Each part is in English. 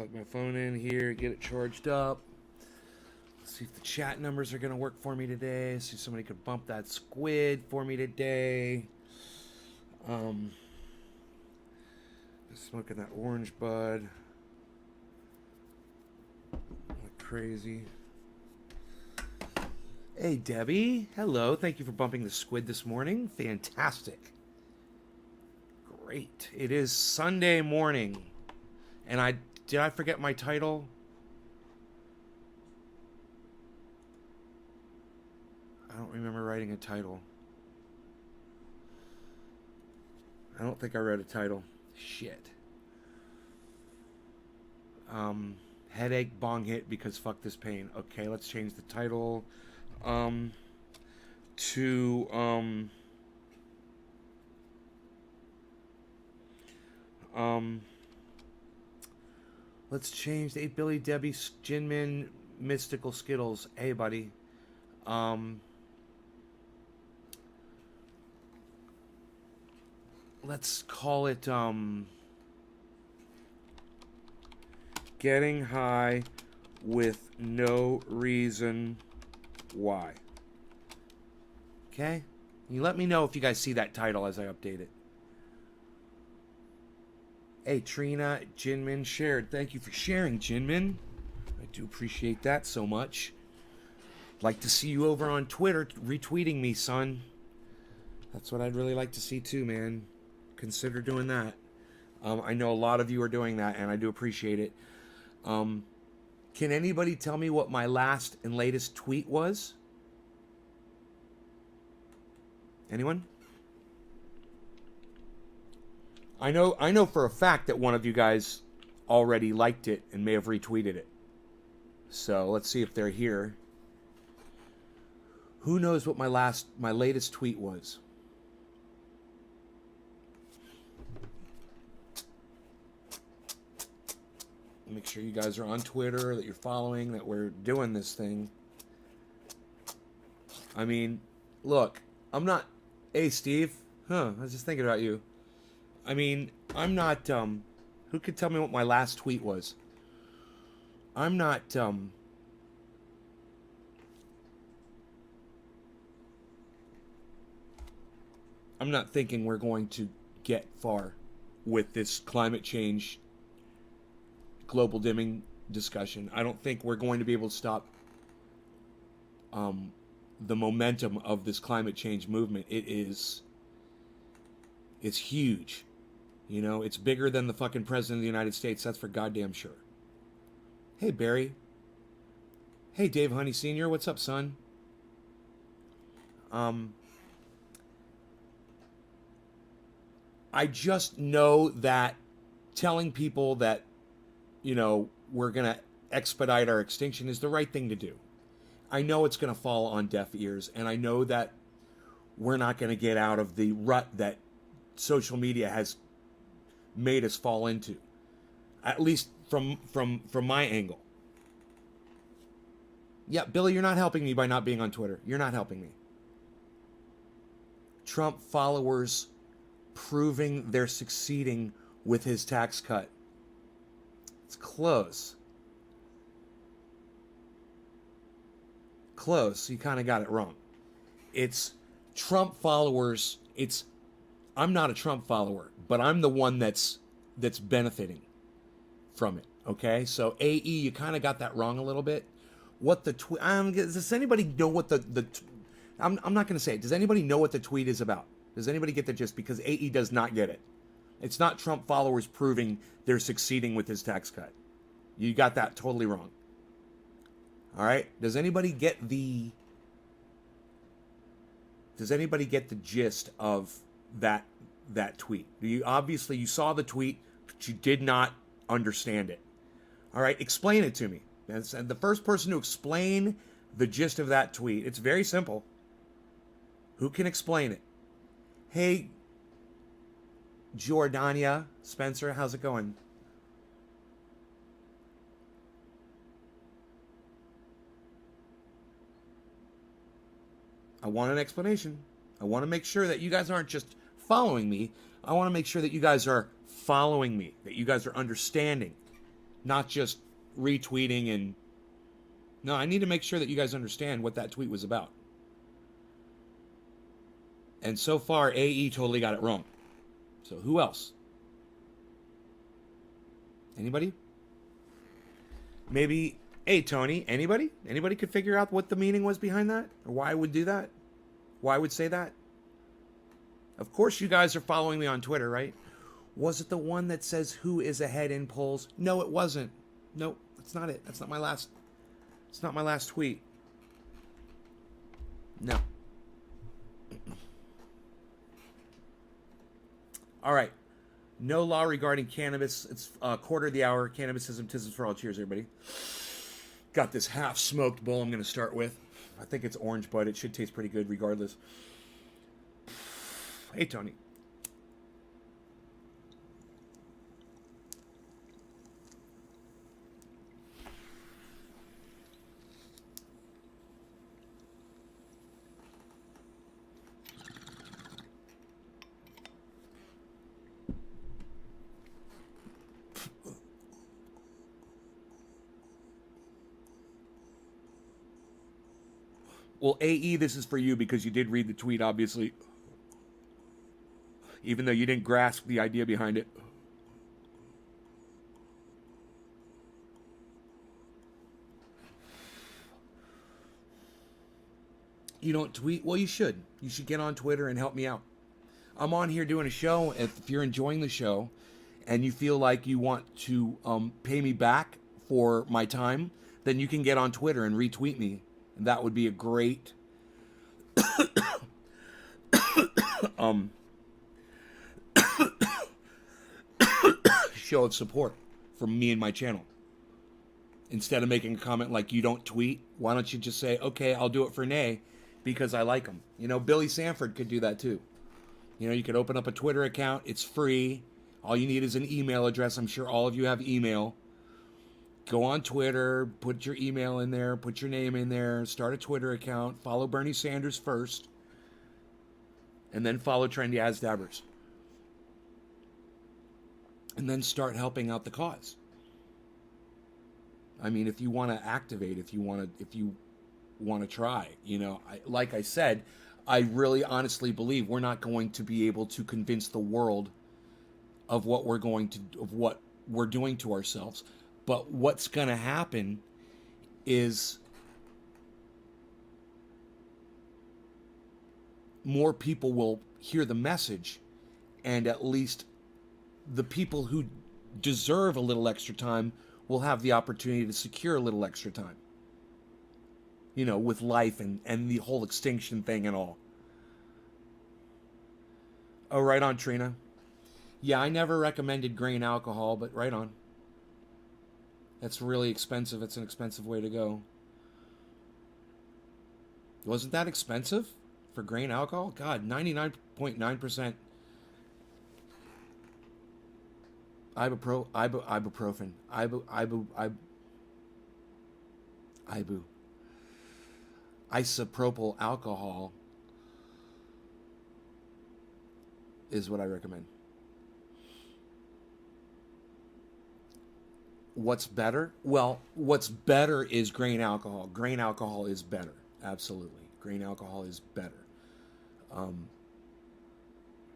plug my phone in here, get it charged up. Let's see if the chat numbers are going to work for me today. See if somebody could bump that squid for me today. Smoking that orange bud like crazy. Hey, Debbie. Hello. Thank you for bumping the squid this morning. Fantastic. Great. It is Sunday morning. And did I forget my title? I don't remember writing a title. I don't think I wrote a title. Shit. Headache, bong hit because fuck this pain. Okay, let's change the title to let's change the 8 Billy Debbie Jinmin Mystical Skittles. Hey buddy. Let's call it Getting High with No Reason Why. Okay? You let me know if you guys see that title as I update it. Hey, Trina, Jinmin shared. Thank you for sharing, Jinmin. I do appreciate that so much. Like to see you over on Twitter retweeting me, son. That's what I'd really like to see too, man. Consider doing that. I know a lot of you are doing that, and I do appreciate it. Can anybody tell me what my last and latest tweet was? Anyone? I know for a fact that one of you guys already liked it and may have retweeted it. So let's see if they're here. Who knows what my latest tweet was? Make sure you guys are on Twitter, that you're following, that we're doing this thing. I mean, look, I'm not... Hey, Steve. I was just thinking about you. I mean, I'm not... Who could tell me what my last tweet was? I'm not... I'm not thinking we're going to get far with this climate change global dimming discussion. I don't think we're going to be able to stop the momentum of this climate change movement. It's huge. You know, it's bigger than the fucking president of the United States. That's for goddamn sure. Hey, Barry. Hey, Dave Honey Sr. What's up, son? I just know that telling people that, you know, we're going to expedite our extinction is the right thing to do. I know it's going to fall on deaf ears, and I know that we're not going to get out of the rut that social media has made us fall into, at least from my angle. Yeah, Billy, you're not helping me by not being on Twitter. You're not helping me. Trump followers proving they're succeeding with his tax cut. It's close. Close. You kind of got it wrong. It's Trump followers. I'm not a Trump follower, but I'm the one that's benefiting from it. Okay? So AE, you kind of got that wrong a little bit. What the tweet... does anybody know what I'm not going to say it. Does anybody know what the tweet is about? Does anybody get the gist? Because AE does not get it. It's not Trump followers proving they're succeeding with his tax cut. You got that totally wrong. All right? Does anybody get the gist of that tweet? Obviously you saw the tweet, but you did not understand it. All right? Explain it to me. And the first person to explain the gist of that tweet, it's very simple. Who can explain it? Hey, Jordania, Spencer, how's it going? I want an explanation. I want to make sure that you guys aren't just following me. I want to make sure that you guys are following me, that you guys are understanding. not just retweeting and... No, I need to make sure that you guys understand what that tweet was about. And so far, AE totally got it wrong. So who else? Anybody? Maybe, hey, Tony, anybody? Anybody could figure out what the meaning was behind that? Or why I would do that? Why I would say that? Of course you guys are following me on Twitter, right? Was it the one that says who is ahead in polls? No, it wasn't. No, that's not it. That's not my last... It's not my last tweet. No. All right. No law regarding cannabis. It's quarter of the hour. Cannabisism, tisms for all. Cheers, everybody. Got this half-smoked bowl I'm going to start with. I think it's orange bud. It should taste pretty good regardless. Hey, Tony. Well, AE, this is for you because you did read the tweet, obviously. Even though you didn't grasp the idea behind it. You don't tweet? Well, you should. You should get on Twitter and help me out. I'm on here doing a show. If you're enjoying the show and you feel like you want to pay me back for my time, then you can get on Twitter and retweet me. And that would be a great show of support from me and my channel. Instead of making a comment like you don't tweet, why don't you just say, okay, I'll do it for Nay because I like him. You know, Billy Sanford could do that too. You know, you could open up a Twitter account. It's free. All you need is an email address. I'm sure all of you have email. Go on Twitter, put your email in there, put your name in there, start a Twitter account, follow Bernie Sanders first, and then follow Trendy Asdabbers. And then start helping out the cause. I mean, if you want to activate, if you want to try, you know, like I said, I really honestly believe we're not going to be able to convince the world of what we're doing to ourselves. But what's going to happen is more people will hear the message, and at least the people who deserve a little extra time will have the opportunity to secure a little extra time. You know, with life and the whole extinction thing and all. Oh, right on, Trina. Yeah, I never recommended grain alcohol, but right on. That's really expensive. It's an expensive way to go. Wasn't that expensive for grain alcohol? God, 99.9% ibuprofen. Isopropyl alcohol is what I recommend. What's better? Well, what's better is grain alcohol. Grain alcohol is better. Absolutely. Grain alcohol is better.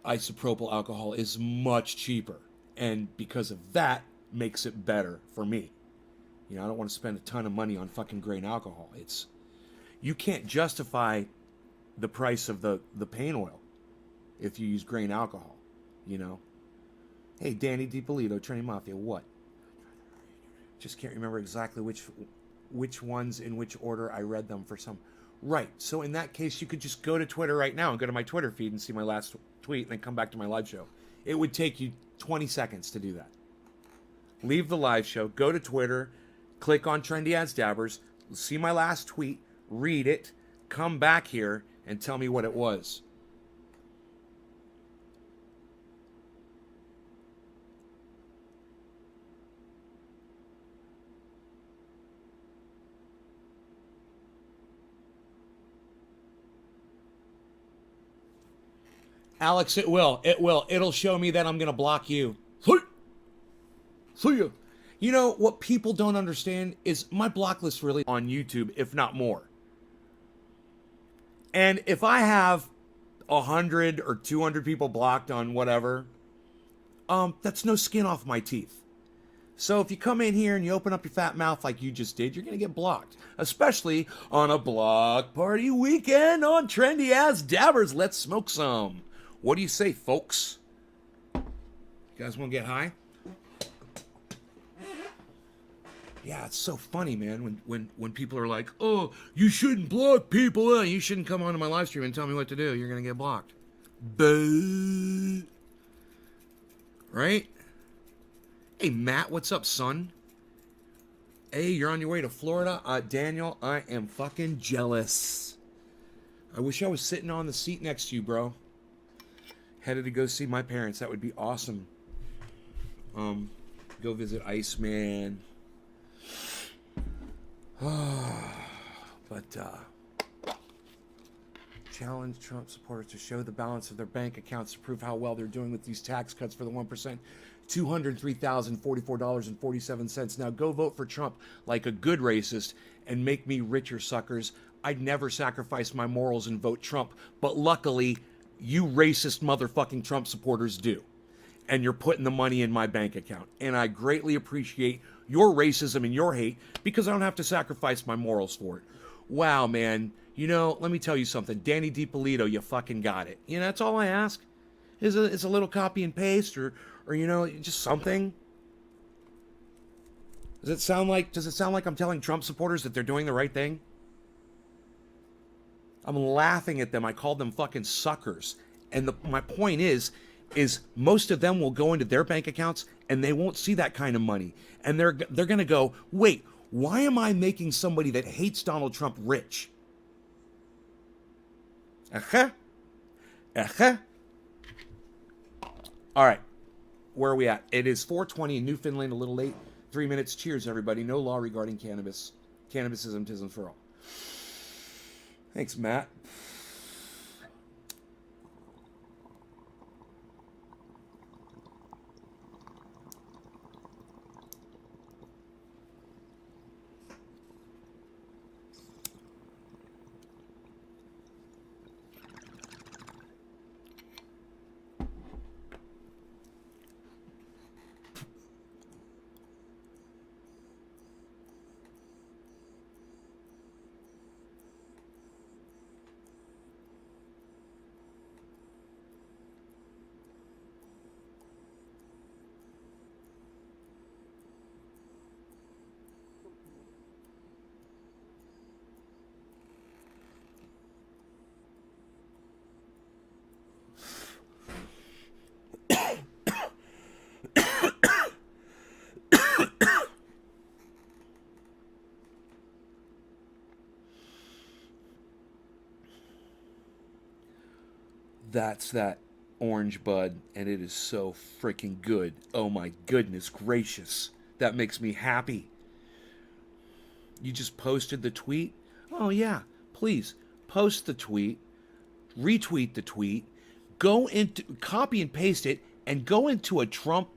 Isopropyl alcohol is much cheaper. And because of that, makes it better for me. You know, I don't want to spend a ton of money on fucking grain alcohol. You can't justify the price of the pain oil if you use grain alcohol, you know. Hey, Danny DiPolito, Trinity Mafia, what? Just can't remember exactly which ones in which order I read them for some. Right. So in that case, you could just go to Twitter right now and go to my Twitter feed and see my last tweet and then come back to my live show. It would take you 20 seconds to do that. Leave the live show, go to Twitter, click on Trendy Asdabbers, see my last tweet, read it, come back here and tell me what it was. Alex, it will. It'll show me that I'm going to block you. See ya. You know, what people don't understand is my block list really on YouTube, if not more. And if I have 100 or 200 people blocked on whatever, that's no skin off my teeth. So if you come in here and you open up your fat mouth like you just did, you're going to get blocked. Especially on a block party weekend on Trendy Ass Dabbers. Let's smoke some. What do you say, folks? You guys want to get high? Yeah, it's so funny, man, when people are like, oh, you shouldn't block people. You shouldn't come onto my live stream and tell me what to do. You're going to get blocked. Boo. Right? Hey, Matt, what's up, son? Hey, you're on your way to Florida? Daniel, I am fucking jealous. I wish I was sitting on the seat next to you, bro. Headed to go see my parents. That would be awesome. Go visit Iceman. But, challenge Trump supporters to show the balance of their bank accounts to prove how well they're doing with these tax cuts for the 1%. $203,044.47. Now go vote for Trump like a good racist and make me richer, suckers. I'd never sacrifice my morals and vote Trump, but luckily, you racist motherfucking Trump supporters do. And you're putting the money in my bank account. And I greatly appreciate your racism and your hate because I don't have to sacrifice my morals for it. Wow, man. You know, let me tell you something. Danny DiPolito, you fucking got it. You know, that's all I ask. Is a little copy and paste or you know, just something. Does it sound like I'm telling Trump supporters that they're doing the right thing? I'm laughing at them. I called them fucking suckers. And my point is most of them will go into their bank accounts and they won't see that kind of money. And they're going to go, "Wait, why am I making somebody that hates Donald Trump rich?" Uh-huh. Uh-huh. All right. Where are we at? It is 4:20 in Newfoundland, a little late. 3 minutes. Cheers, everybody. No law regarding cannabis. Cannabisism, tism for all. Thanks, Matt. That's that orange bud, and it is so freaking good. Oh my goodness gracious. That makes me happy. You just posted the tweet? Oh yeah, please post the tweet, retweet the tweet, go into copy and paste it, and go into a Trump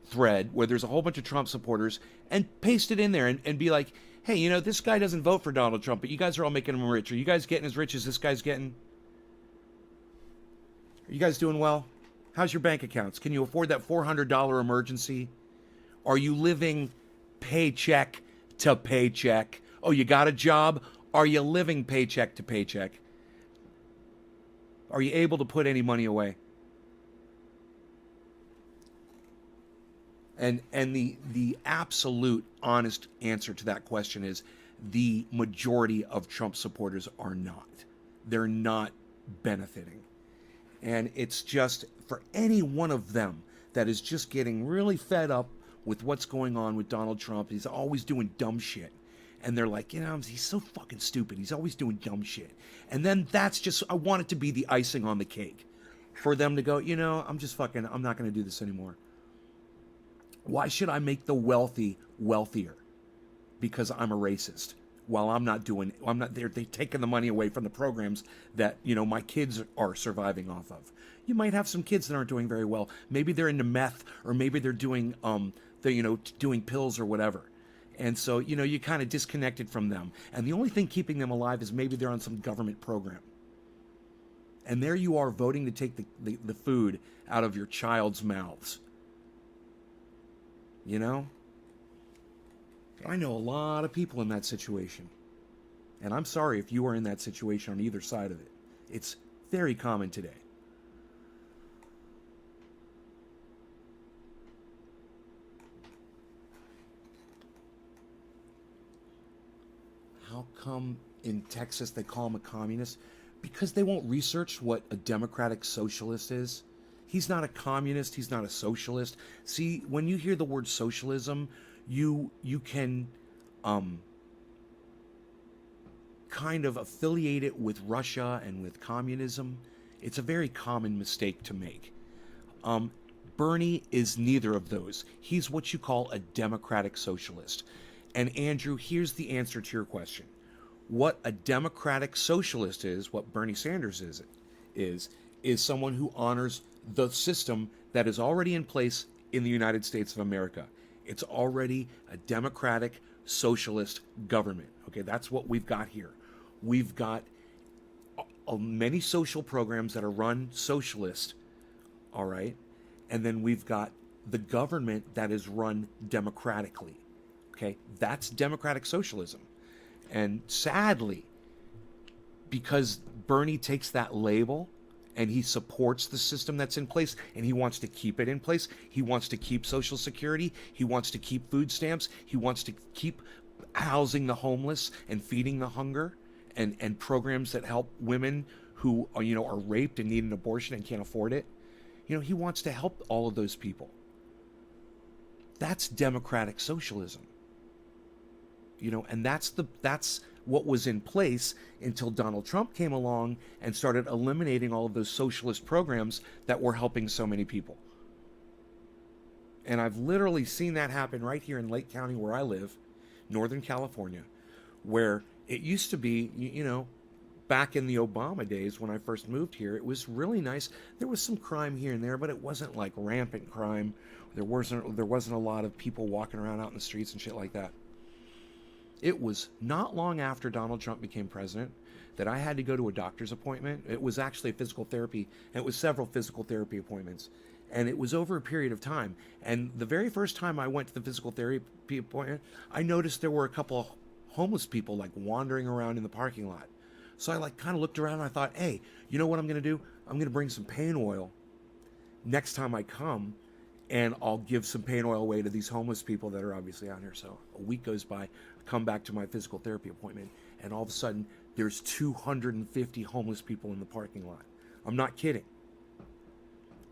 thread where there's a whole bunch of Trump supporters and paste it in there and be like, hey, you know, this guy doesn't vote for Donald Trump, but you guys are all making him rich. Are you guys getting as rich as this guy's getting? Are you guys doing well? How's your bank accounts? Can you afford that $400 emergency? Are you living paycheck to paycheck? Oh, you got a job? Are you living paycheck to paycheck? Are you able to put any money away? And the absolute honest answer to that question is the majority of Trump supporters are not. They're not benefiting. And it's just for any one of them that is just getting really fed up with what's going on with Donald Trump. He's always doing dumb shit. And they're like, you know, he's so fucking stupid. He's always doing dumb shit. And then that's just, I want it to be the icing on the cake. For them to go, you know, I'm not going to do this anymore. Why should I make the wealthy wealthier? Because I'm a racist. While they're taking the money away from the programs that, you know, my kids are surviving off of. You might have some kids that aren't doing very well. Maybe they're into meth, or maybe they're doing they're, doing pills or whatever. And so, you kind of disconnected from them. And the only thing keeping them alive is maybe they're on some government program. And there you are voting to take the food out of your child's mouths. I know a lot of people in that situation. And I'm sorry if you are in that situation on either side of it. It's very common today. How come in Texas they call him a communist? Because they won't research what a democratic socialist is. He's not a communist. He's not a socialist. See, when you hear the word socialism, you can kind of affiliate it with Russia and with communism. It's a very common mistake to make. Bernie is neither of those. He's what you call a democratic socialist. And Andrew, here's the answer to your question. What a democratic socialist is, what Bernie Sanders is someone who honors the system that is already in place in the United States of America. It's already a democratic socialist government. Okay, that's what we've got here. We've got many social programs that are run socialist, all right? And then we've got the government that is run democratically. Okay, that's democratic socialism. And sadly, because Bernie takes that label and he supports the system that's in place and he wants to keep it in place, he wants to keep Social Security, he wants to keep food stamps, he wants to keep housing the homeless and feeding the hunger and programs that help women who are raped and need an abortion and can't afford it. He wants to help all of those people. That's democratic socialism. And that's what was in place until Donald Trump came along and started eliminating all of those socialist programs that were helping so many people. And I've literally seen that happen right here in Lake County where I live, Northern California, where it used to be, back in the Obama days when I first moved here, it was really nice. There was some crime here and there, but it wasn't like rampant crime. There wasn't a lot of people walking around out in the streets and shit like that. It was not long after Donald Trump became president that I had to go to a doctor's appointment. It was actually a physical therapy, and it was several physical therapy appointments. And it was over a period of time. And the very first time I went to the physical therapy appointment, I noticed there were a couple of homeless people wandering around in the parking lot. So I kind of looked around and I thought, hey, you know what I'm going to do? I'm going to bring some pain oil next time I come, and I'll give some pain oil away to these homeless people that are obviously out here. So a week goes by, I come back to my physical therapy appointment, and all of a sudden, there's 250 homeless people in the parking lot. I'm not kidding.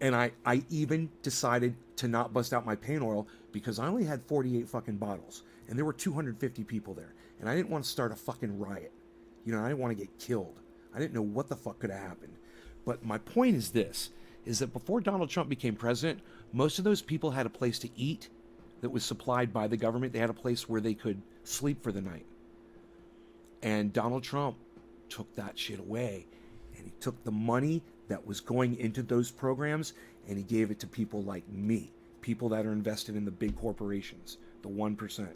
And I even decided to not bust out my pain oil because I only had 48 fucking bottles, and there were 250 people there. And I didn't want to start a fucking riot. I didn't want to get killed. I didn't know what the fuck could have happened. But my point is this, is that before Donald Trump became president, most of those people had a place to eat that was supplied by the government. They had a place where they could sleep for the night. And Donald Trump took that shit away. And he took the money that was going into those programs and he gave it to people like me. People that are invested in the big corporations, the 1%.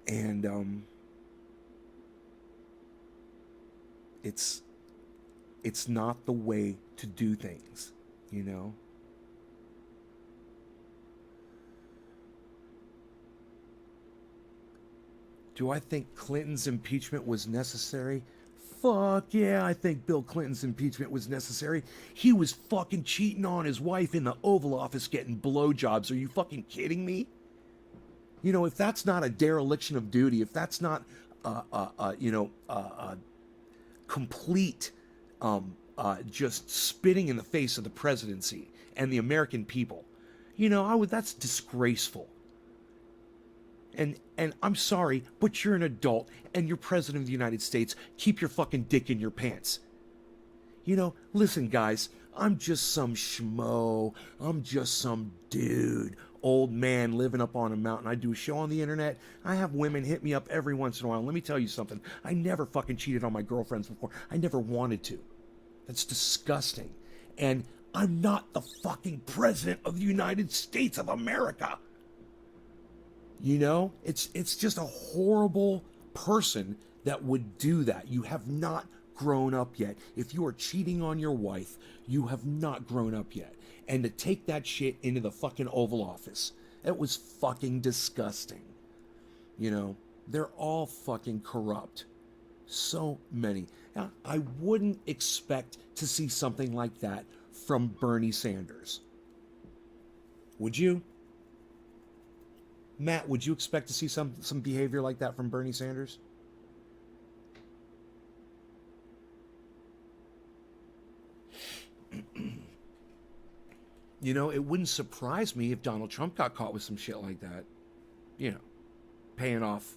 And it's not the way to do things, Do I think Clinton's impeachment was necessary? Fuck yeah, I think Bill Clinton's impeachment was necessary. He was fucking cheating on his wife in the Oval Office getting blowjobs. Are you fucking kidding me? If that's not a dereliction of duty, if that's not complete just spitting in the face of the presidency and the American people, that's disgraceful. And I'm sorry, but you're an adult and you're president of the United States. Keep your fucking dick in your pants. Listen, guys, I'm just some schmo. I'm just some dude, old man living up on a mountain. I do a show on the internet. I have women hit me up every once in a while. Let me tell you something. I never fucking cheated on my girlfriends before. I never wanted to. That's disgusting. And I'm not the fucking president of the United States of America. You know, it's just a horrible person that would do that. You have not grown up yet. If you are cheating on your wife, you have not grown up yet. And to take that shit into the fucking Oval Office, it was fucking disgusting. You know, they're all fucking corrupt. So many. Now, I wouldn't expect to see something like that from Bernie Sanders. Would you? Matt, would you expect to see some behavior like that from Bernie Sanders? You know, it wouldn't surprise me if Donald Trump got caught with some shit like that. You know, paying off,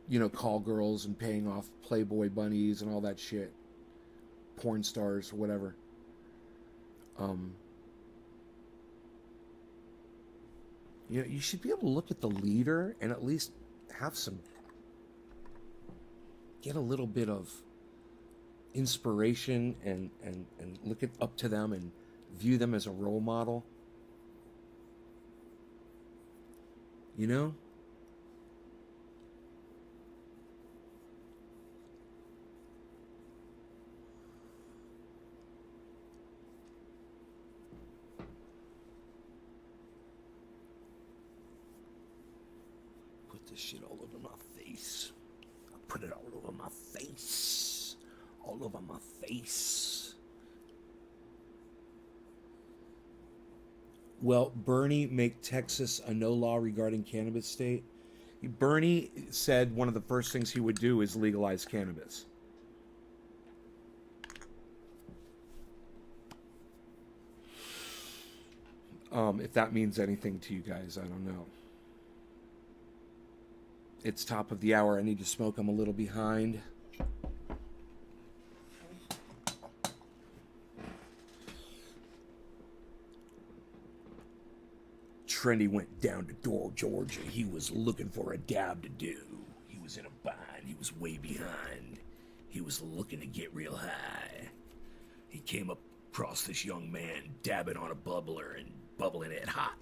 you know, call girls and paying off Playboy bunnies and all that shit. Porn stars or whatever. You know, you should be able to look at the leader and at least have get a little bit of inspiration and look up to them and view them as a role model. You know? Put this shit all over my face. I put it all over my face. All over my face. Well, Bernie make Texas a no law regarding cannabis state. Bernie said one of the first things he would do is legalize cannabis. If that means anything to you guys, I don't know. It's top of the hour. I need to smoke. I'm a little behind. Trendy went down to Door, Georgia. He was looking for a dab to do. He was in a bind. He was way behind. He was looking to get real high. He came across this young man dabbing on a bubbler and bubbling it hot.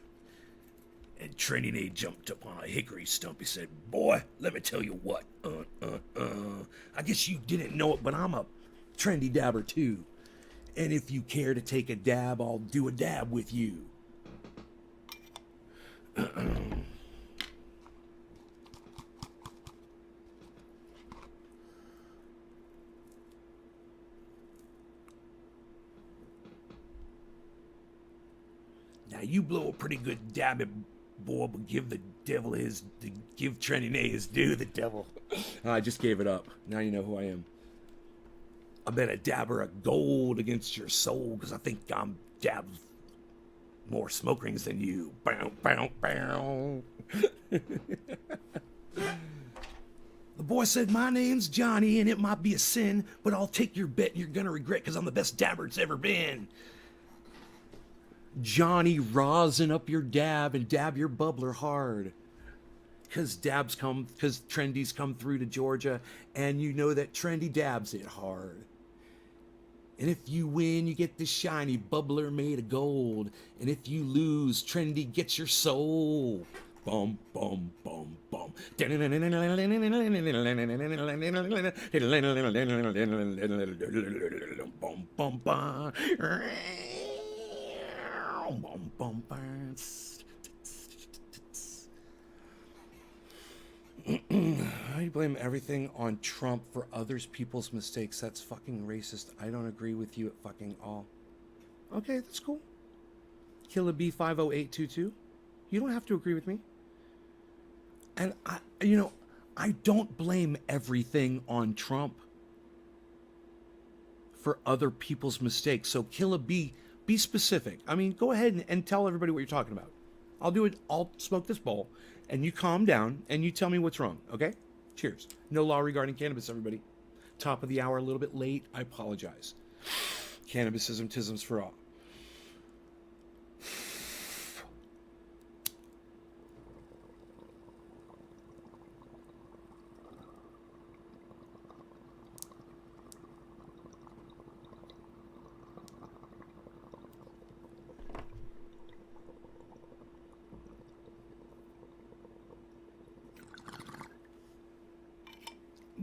And Trendy Nate jumped up on a hickory stump. He said, "Boy, let me tell you what. I guess you didn't know it, but I'm a trendy dabber too. And if you care to take a dab, I'll do a dab with you." Now you blow a pretty good dab at boy, but give the devil give Trendy Nate his due, the devil. I just gave it up. Now you know who I am. I bet a dabber of gold against your soul, because I think I'm dabbed more smoke rings than you. Bow, bow, bow. The boy said, "My name's Johnny, and it might be a sin, but I'll take your bet you're gonna regret, because I'm the best dabber it's ever been." Johnny, rosin up your dab and dab your bubbler hard. Because Trendy's come through to Georgia, and you know that Trendy dabs it hard. And if you win, you get this shiny bubbler made of gold. And if you lose, Trendy gets your soul. Bum, bum, bum, bum. Bum, bum, bum. Bum, bum, bum. I blame everything on Trump for others people's mistakes. That's fucking racist. I don't agree with you at fucking all. Okay, that's cool. Killer B50822. You don't have to agree with me. And I don't blame everything on Trump for other people's mistakes. So Killer B, be specific. I mean, go ahead and tell everybody what you're talking about. I'll do it. I'll smoke this bowl, and you calm down, and you tell me what's wrong, okay? Cheers. No law regarding cannabis, everybody. Top of the hour, a little bit late. I apologize. Cannabisism, tisms for all.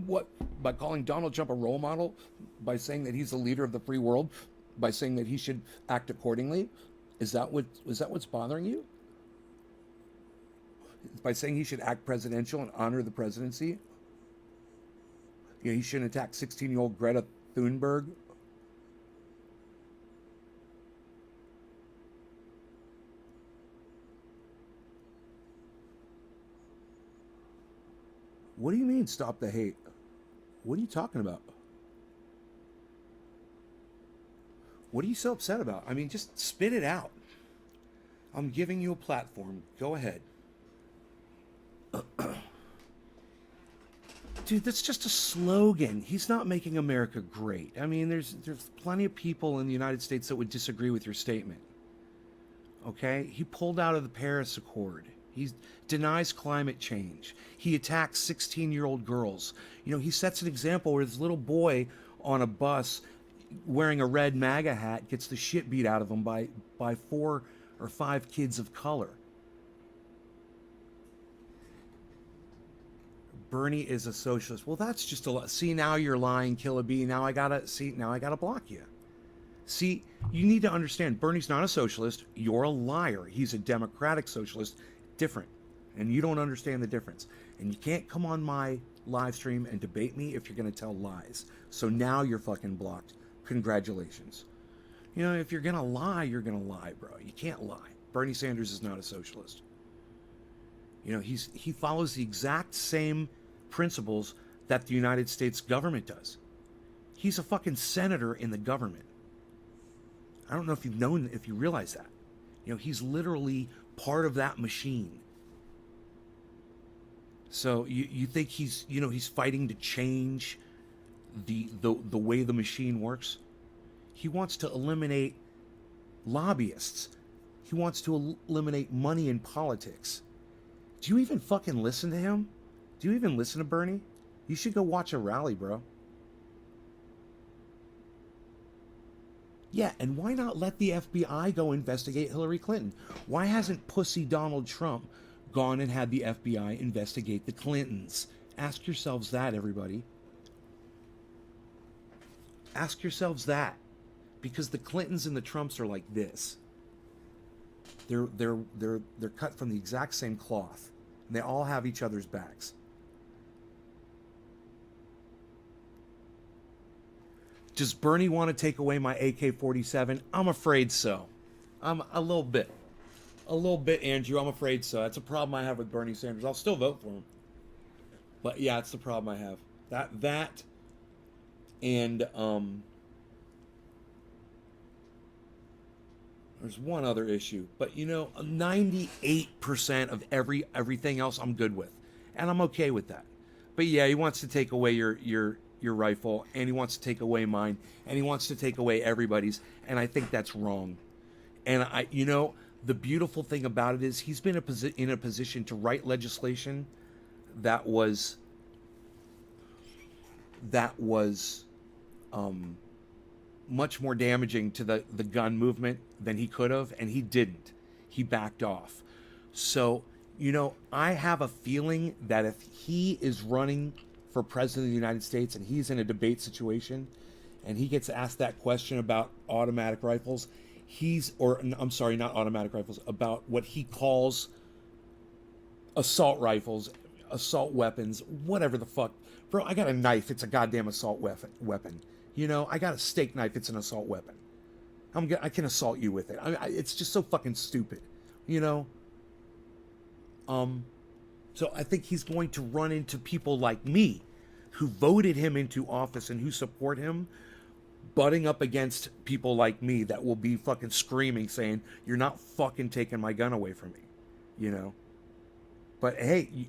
What? By calling Donald Trump a role model? By saying that he's the leader of the free world? By saying that he should act accordingly? Is that what's bothering you? By saying he should act presidential and honor the presidency? You know, he shouldn't attack 16-year-old Greta Thunberg? What do you mean, stop the hate? What are you talking about? What are you so upset about? I mean, just spit it out. I'm giving you a platform. Go ahead. Dude, that's just a slogan. He's not making America great. I mean, there's plenty of people in the United States that would disagree with your statement. Okay? He pulled out of the Paris Accord. He denies climate change. He attacks 16-year-old girls. You know, he sets an example where this little boy on a bus wearing a red MAGA hat gets the shit beat out of him by 4 or 5 kids of color. Bernie is a socialist. Well, that's just a lot. See, now you're lying, Killer B. Now I gotta block you. See, you need to understand, Bernie's not a socialist. You're a liar. He's a democratic socialist. Different. And you don't understand the difference. And you can't come on my live stream and debate me if you're going to tell lies. So now you're fucking blocked. Congratulations. You know, if you're going to lie, you're going to lie, bro. You can't lie. Bernie Sanders is not a socialist. You know, he follows the exact same principles that the United States government does. He's a fucking senator in the government. I don't know if if you realize that. You know, he's literally part of that machine. So you think he's fighting to change the way the machine works? He wants to eliminate lobbyists. He wants to eliminate money in politics. Do you even fucking listen to him? Do you even listen to Bernie? You should go watch a rally, bro. Yeah, and why not let the FBI go investigate Hillary Clinton? Why hasn't pussy Donald Trump gone and had the FBI investigate the Clintons? Ask yourselves that, everybody. Ask yourselves that. Because the Clintons and the Trumps are like this. They're cut from the exact same cloth. And they all have each other's backs. Does Bernie want to take away my AK-47? I'm afraid so. I'm a little bit. A little bit, Andrew. I'm afraid so. That's a problem I have with Bernie Sanders. I'll still vote for him. But yeah, it's the problem I have. That and there's one other issue. But you know, 98% of everything else I'm good with. And I'm okay with that. But yeah, he wants to take away your rifle, and he wants to take away mine, and he wants to take away everybody's, and I think that's wrong. And the beautiful thing about it is he's been in a position to write legislation that was much more damaging to the gun movement than he could have, and he didn't. He backed off. So, I have a feeling that if he is running for president of the United States and he's in a debate situation and he gets asked that question about automatic rifles, not automatic rifles, about what he calls assault rifles, assault weapons, whatever the fuck. Bro, I got a knife, it's a goddamn assault weapon. I got a steak knife, it's an assault weapon. I can assault you with it. It's just so fucking stupid, So I think he's going to run into people like me who voted him into office and who support him, butting up against people like me that will be fucking screaming saying, you're not fucking taking my gun away from me, But hey,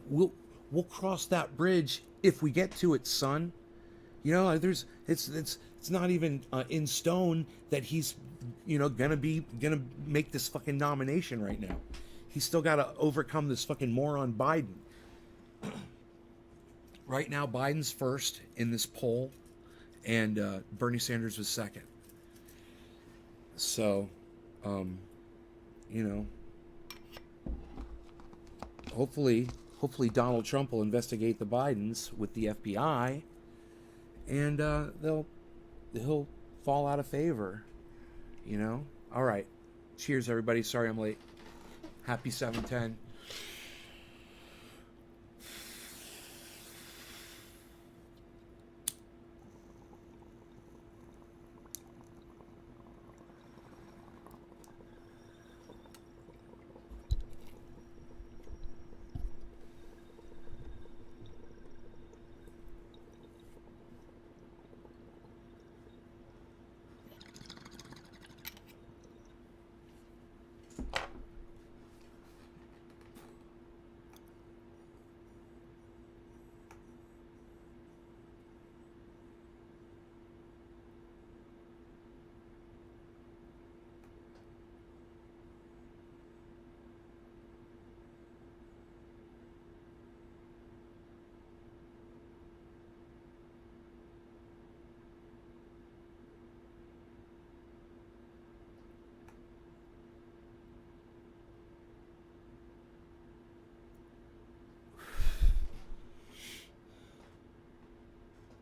we'll cross that bridge if we get to it, son. It's not even in stone that he's gonna make this fucking nomination right now. He's still got to overcome this fucking moron Biden. Right now, Biden's first in this poll, and Bernie Sanders was second. So, hopefully hopefully Donald Trump will investigate the Bidens with the FBI, and he'll fall out of favor. You know. All right. Cheers, everybody. Sorry I'm late. Happy 710.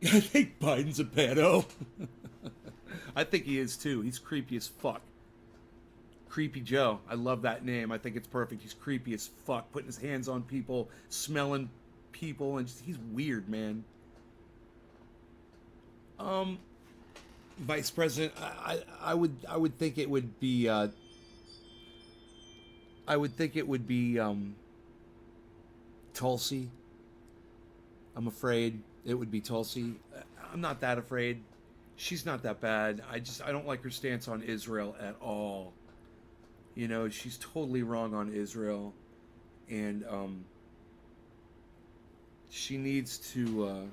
I think Biden's a pedo. I think he is too. He's creepy as fuck. Creepy Joe. I love that name. I think it's perfect. He's creepy as fuck. Putting his hands on people, smelling people, and he's weird, man. Vice President, I would think it would be Tulsi. I'm afraid it would be Tulsi. I'm not that afraid. She's not that bad. I don't like her stance on Israel at all. You know, she's totally wrong on Israel, and she needs to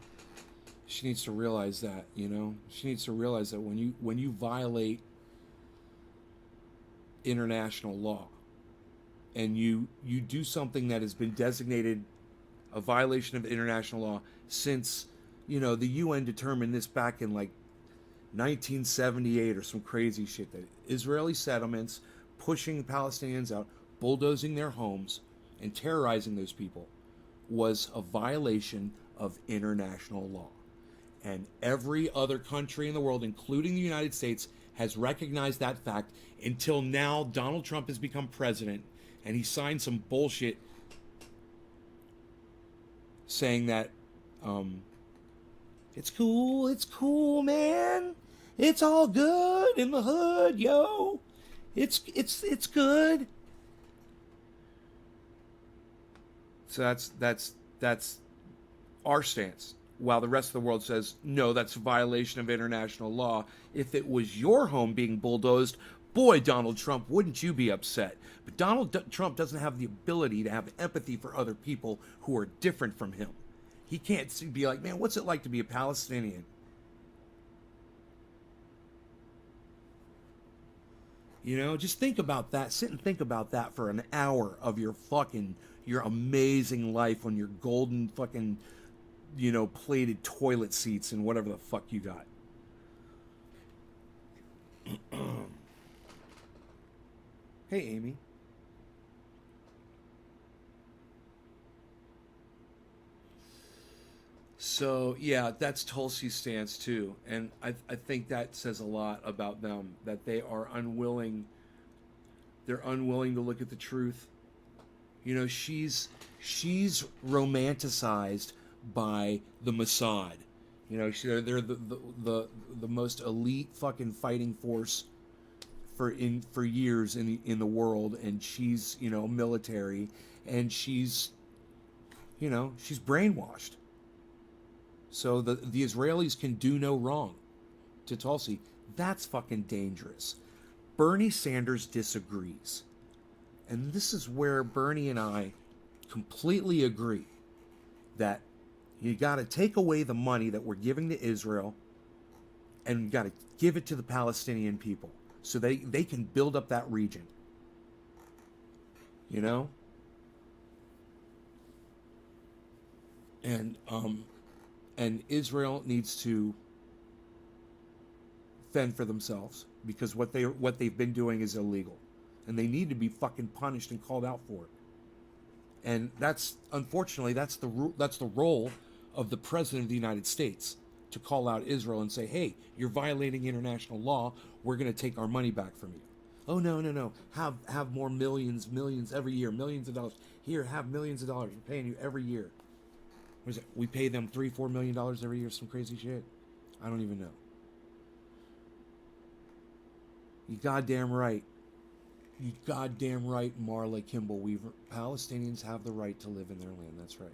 realize that. You know, she needs to realize that when you violate international law, and you do something that has been designated a violation of international law since, you know, the UN determined this back in like 1978 or some crazy shit, that Israeli settlements pushing Palestinians out, bulldozing their homes, and terrorizing those people was a violation of international law. And every other country in the world, including the United States, has recognized that fact until now. Donald Trump has become president, and he signed some bullshit saying that it's cool, man. It's all good in the hood, yo. It's good. So that's our stance. While the rest of the world says, no, that's a violation of international law. If it was your home being bulldozed, boy, Donald Trump, wouldn't you be upset? But Trump doesn't have the ability to have empathy for other people who are different from him. He can't be like, man, what's it like to be a Palestinian? You know, just think about that. Sit and think about that for an hour of your amazing life on your golden fucking, you know, plated toilet seats and whatever the fuck you got. Hey, Amy. So, yeah, that's Tulsi's stance too. And I think that says a lot about them, that they're unwilling to look at the truth. You know, she's romanticized by the Mossad. You know, they're the most elite fucking fighting force for years in the world, and she's, you know, military, and she's brainwashed. So the Israelis can do no wrong to Tulsi. That's fucking dangerous. Bernie Sanders disagrees. And this is where Bernie and I completely agree that you got to take away the money that we're giving to Israel, and you got to give it to the Palestinian people so they can build up that region. You know? And Israel needs to fend for themselves, because what they've been doing is illegal, and they need to be fucking punished and called out for it. And that's, unfortunately, that's the role of the president of the United States, to call out Israel and say, "Hey, you're violating international law. We're going to take our money back from you." Oh, no, no, no! Have more millions every year, millions of dollars. Here, have millions of dollars. We're paying you every year. What is it? We pay them $3-4 million every year. Some crazy shit. I don't even know. You goddamn right. You goddamn right, Marla Kimball Weaver. Palestinians have the right to live in their land. That's right.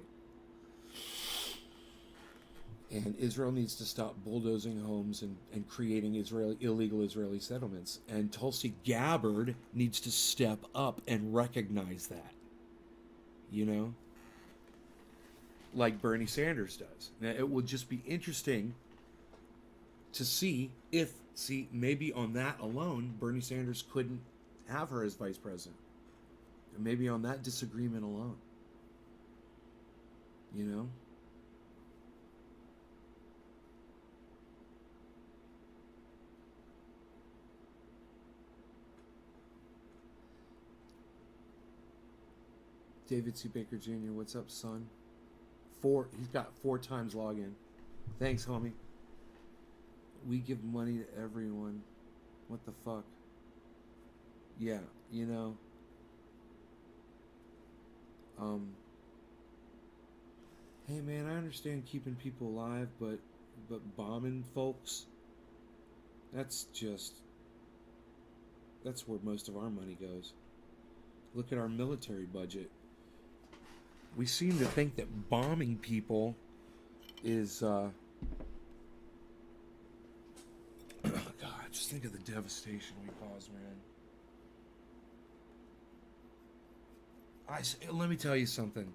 And Israel needs to stop bulldozing homes and creating illegal Israeli settlements. And Tulsi Gabbard needs to step up and recognize that. You know? Like Bernie Sanders does. Now, it will just be interesting to see maybe on that alone, Bernie Sanders couldn't have her as vice president. And maybe on that disagreement alone. You know? David C. Baker Jr., what's up, son? He's got 4 times login. Thanks, homie. We give money to everyone. What the fuck? Yeah, you know. Hey man, I understand keeping people alive, but bombing folks, that's where most of our money goes. Look at our military budget. We seem to think that bombing people is oh God, just think of the devastation we cause, man. Let me tell you something.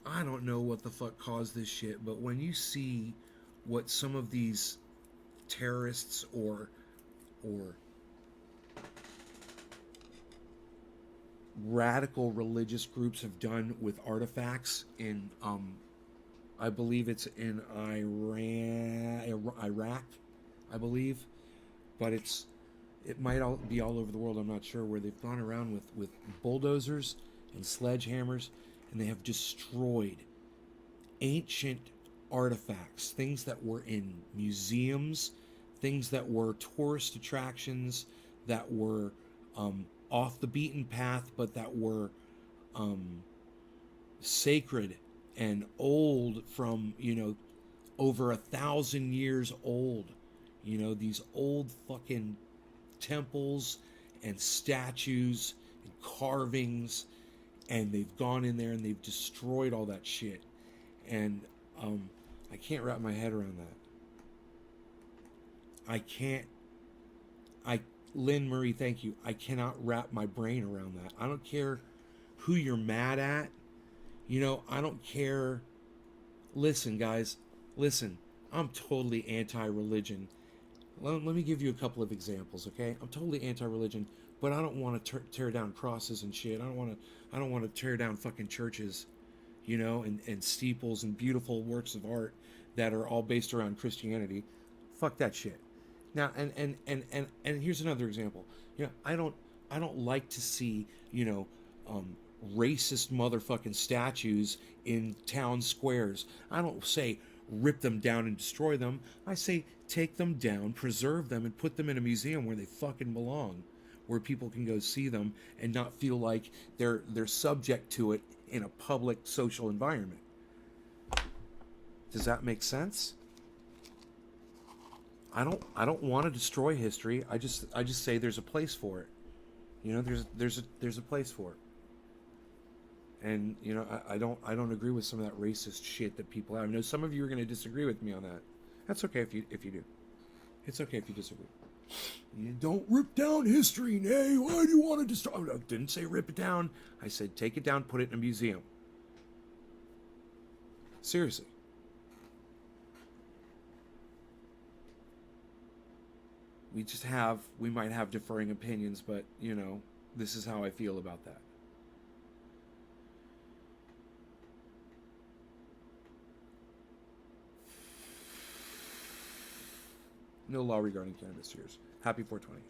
I don't know what the fuck caused this shit, but when you see what some of these terrorists or radical religious groups have done with artifacts in I believe it's in Iraq, I believe, but it might be all over the world. I'm not sure, where they've gone around with bulldozers and sledgehammers, and they have destroyed ancient artifacts, things that were in museums, things that were tourist attractions, that were off the beaten path, but that were sacred and old, from over 1,000 years old. These old fucking temples and statues and carvings, and they've gone in there and they've destroyed all that shit. And I can't wrap my head around that. Lynn Murray, thank you. I cannot wrap my brain around that. I don't care who you're mad at. I don't care. Listen, guys, listen. I'm totally anti-religion. Let me give you a couple of examples, okay? I'm totally anti-religion, but I don't want to tear down crosses and shit. I don't want to tear down fucking churches, and steeples and beautiful works of art that are all based around Christianity. Fuck that shit. Now, and here's another example. I don't like to see racist motherfucking statues in town squares. I don't say rip them down and destroy them. I say take them down, preserve them, and put them in a museum where they fucking belong, where people can go see them and not feel like they're subject to it in a public social environment. Does that make sense? I don't want to destroy history. I just say there's a place for it. There's a place for it. And I don't agree with some of that racist shit that people have. I know some of you are going to disagree with me on that. That's okay if you do. It's okay if you disagree. You don't rip down history, Nay. Why do you want to destroy? I didn't say rip it down. I said take it down, put it in a museum. Seriously. We might have differing opinions, but this is how I feel about that. No law regarding cannabis use. Happy 420.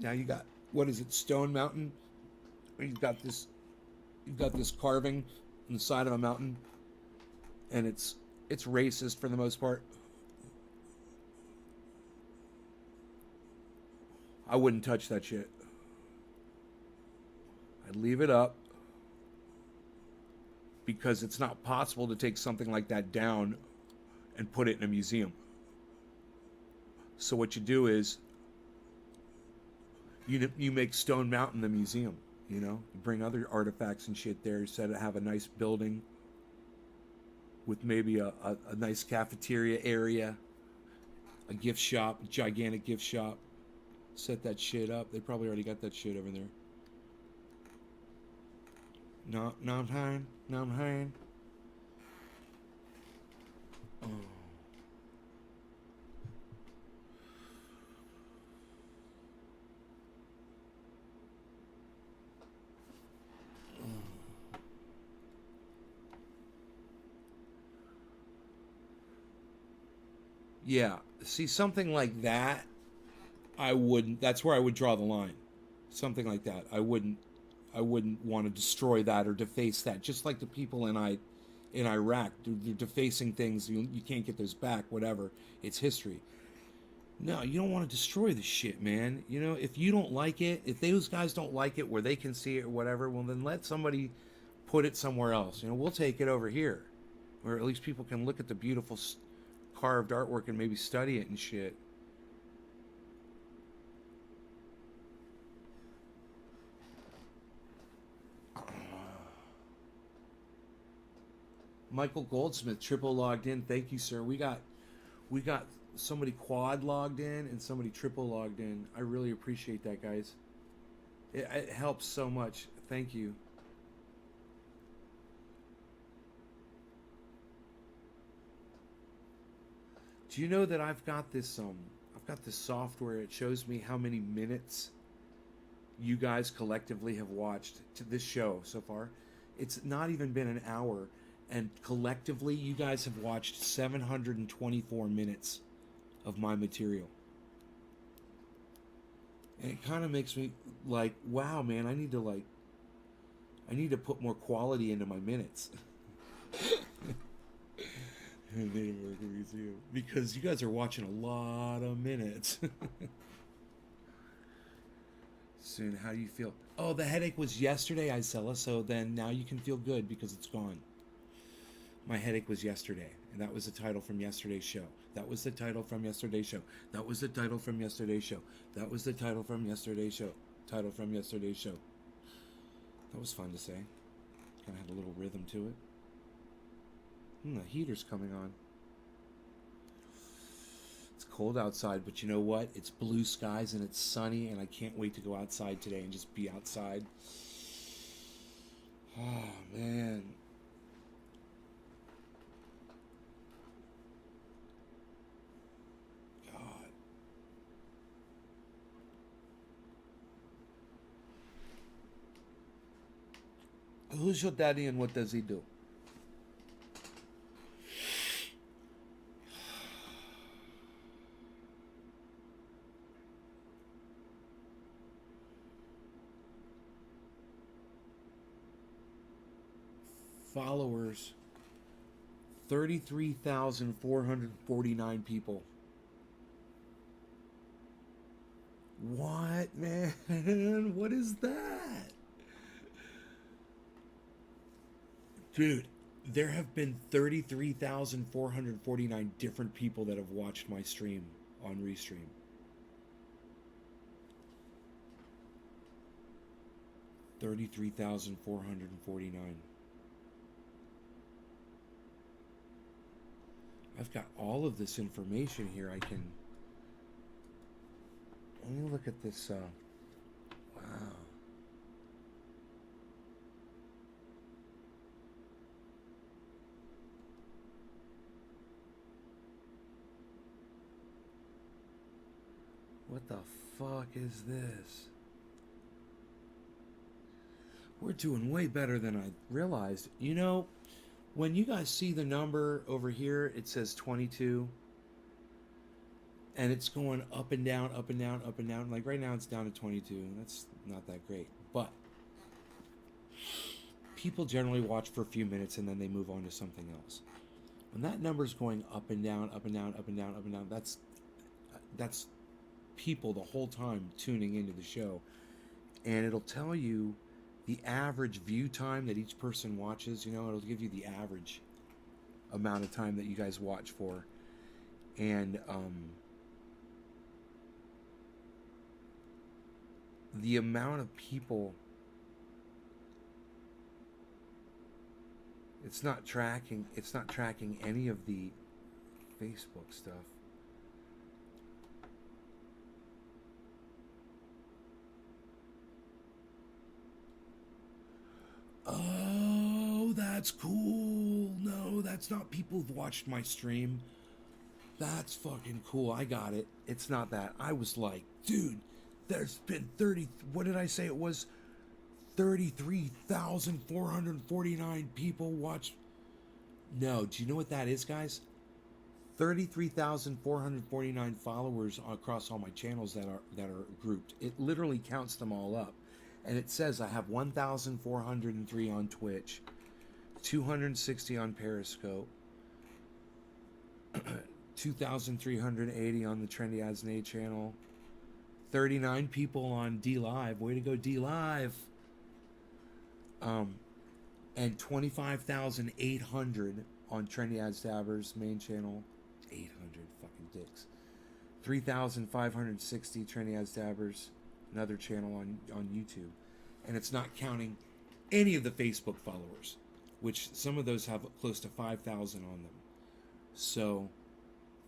Now you got, what is it, Stone Mountain? You've got this carving on the side of a mountain, and it's racist for the most part. I wouldn't touch that shit. I'd leave it up because it's not possible to take something like that down and put it in a museum. So what you do is you make Stone Mountain the museum. You know, you bring other artifacts and shit there. Set it, have a nice building with maybe a nice cafeteria area, a gift shop, a gigantic gift shop. Set that shit up. They probably already got that shit over there. No, I'm high. No, I'm high. Oh. Yeah. See, something like that, I wouldn't. That's where I would draw the line. Something like that, I wouldn't. I wouldn't want to destroy that or deface that. Just like the people in Iraq, they're defacing things. You can't get those back. Whatever. It's history. No, you don't want to destroy the shit, man. You know, if you don't like it, if those guys don't like it where they can see it or whatever, well, then let somebody put it somewhere else. You know, we'll take it over here, or at least people can look at the beautiful carved artwork and maybe study it and shit. Michael Goldsmith triple logged in. Thank you, sir. We got somebody quad logged in and somebody triple logged in. I really appreciate that, guys. It helps so much. Thank you. Do you know that I've got this software. It shows me how many minutes you guys collectively have watched to this show so far. It's not even been an hour, and collectively you guys have watched 724 minutes of my material. And it kind of makes me like, wow, man, I need to put more quality into my minutes. Native American Museum. Because you guys are watching a lot of minutes. Soon, how do you feel? Oh, the headache was yesterday, Isella, so then now you can feel good because it's gone. My headache was yesterday, and that was the title from yesterday's show. That was the title from yesterday's show. That was the title from yesterday's show. That was the title from yesterday's show. Title from yesterday's show. That was fun to say. Kind of had a little rhythm to it. The heater's coming on. It's cold outside, but you know what? It's blue skies and it's sunny, and I can't wait to go outside today and just be outside. Oh, man. God. Who's your daddy and what does he do? Followers 33,449 people. What, man? What is that? Dude, there have been 33,449 different people that have watched my stream on Restream. 33,449. I've got all of this information here. Let me look at this. Wow. What the fuck is this? We're doing way better than I realized. You know, when you guys see the number over here, it says 22. and it's going up and down, up and down, up and down. Like right now, it's down to 22. That's not that great, but people generally watch for a few minutes and then they move on to something else. When that number's going up and down, up and down, up and down, up and down, that's people the whole time tuning into the show, and it'll tell you the average view time that each person watches. You know, it'll give you the average amount of time that you guys watch for, and the amount of people, it's not tracking any of the Facebook stuff. Oh, that's cool. No, that's not people who've watched my stream. That's fucking cool. I got it. It's not that. I was like, dude, there's been 30, what did I say it was? 33,449 people watch. No, do you know what that is, guys? 33,449 followers across all my channels that are grouped. It literally counts them all up. And it says I have 1,403 on Twitch, 260 on Periscope, 2,380 on the Trendy As Nate channel, 39 people on D Live. Way to go, D Live. And 25,800 on Trendy As Dabbers main channel. 800 fucking dicks. 3,560 Trendy As Dabbers, another channel on YouTube. And it's not counting any of the Facebook followers, which some of those have close to 5,000 on them. So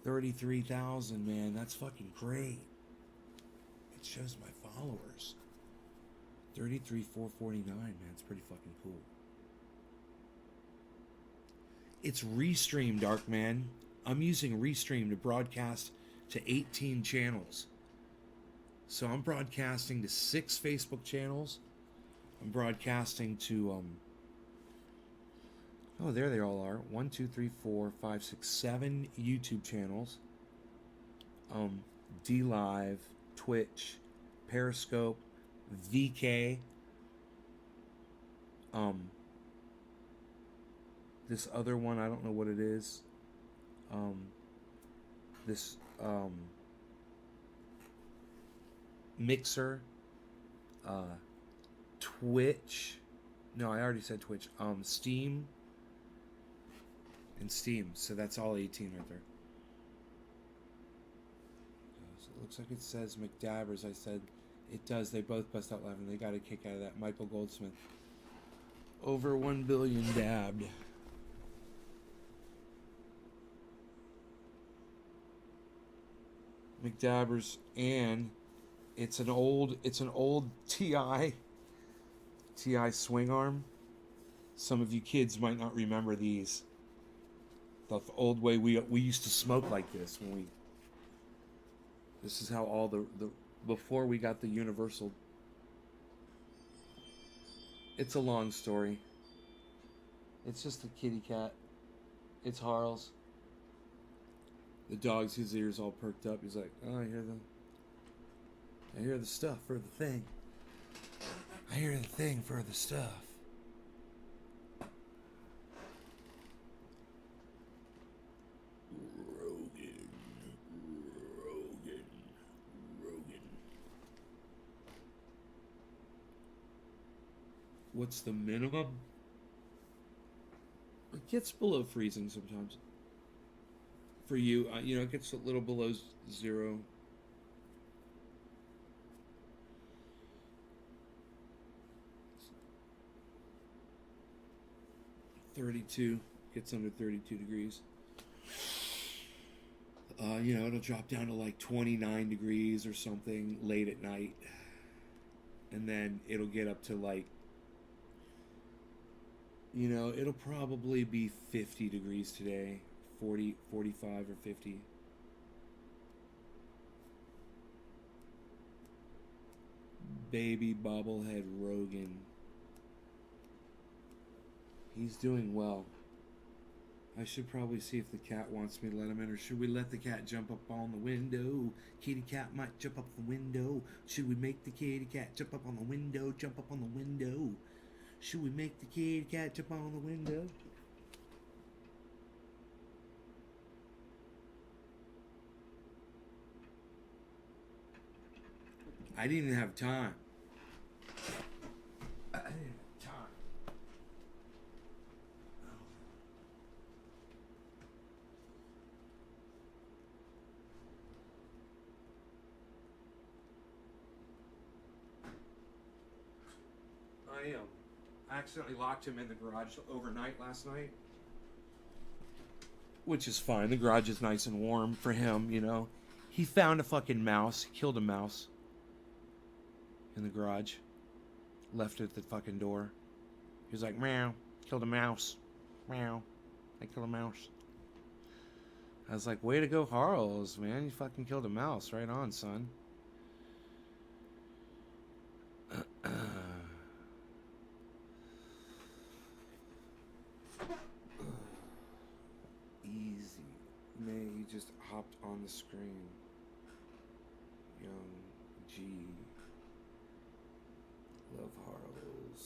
33,000, man, that's fucking great. It shows my followers. 33,449, man, it's pretty fucking cool. It's Restream, Darkman. I'm using Restream to broadcast to 18 channels. So I'm broadcasting to 6 Facebook channels. I'm broadcasting to oh, there they all are. 1, 2, 3, 4, 5, 6, 7 YouTube channels. D Live, Twitch, Periscope, VK. This other one, I don't know what it is. This Mixer, Twitch. No, I already said Twitch. Steam and Steam. So that's all 18 right there. So it looks like it says McDabbers. I said it does. They both bust out laughing. They got a kick out of that. Michael Goldsmith. Over 1 billion dabbed. McDabbers, and it's an old TI swing arm. Some of you kids might not remember these. The old way we used to smoke like this when we. This is how all the before we got the universal. It's a long story. It's just a kitty cat. It's Harl's. The dog's his ears all perked up. He's like, oh, I hear the stuff for the thing. I hear the thing for the stuff. Rogan. What's the minimum? It gets below freezing sometimes. For you, it gets a little below 0. .32 gets under 32 degrees. It'll drop down to like 29 degrees or something late at night, and then it'll get up to like, it'll probably be 50 degrees today. 40, 45, or 50. Baby bobblehead Rogan. He's doing well. I should probably see if the cat wants me to let him in, or should we let the cat jump up on the window? Kitty cat might jump up the window. Should we make the kitty cat jump up on the window? Jump up on the window. Should we make the kitty cat jump on the window? I didn't even have time. I didn't have time. I accidentally locked him in the garage overnight last night. Which is fine. The garage is nice and warm for him, you know. He found a fucking mouse. He killed a mouse in the garage. Left it at the fucking door. He was like, meow. Killed a mouse. Meow. I killed a mouse. I was like, way to go, Harles, man. You fucking killed a mouse. Right on, son. Easy. May, you just hopped on the screen. Young G. Love Harles.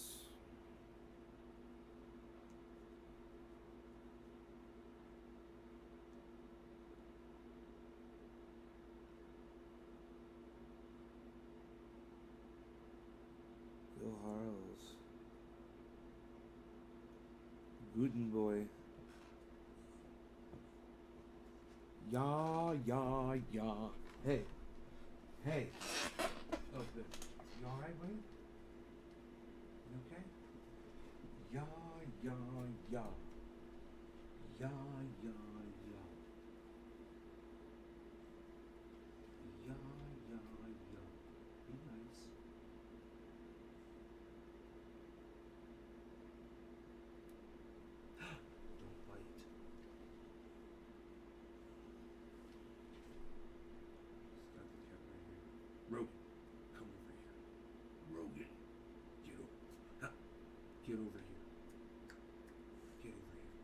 Go Harles. Guten Boy. Ya, ya, ya. Hey. Hey. Oh, good. You alright, buddy? You okay? Ya, ya, ya. Ya, ya, ya. Ya, ya, ya. Be nice. Don't bite. Start the cat right here. Rogan, come over here. Rogan, get over. Ha. Get over here. Get over here.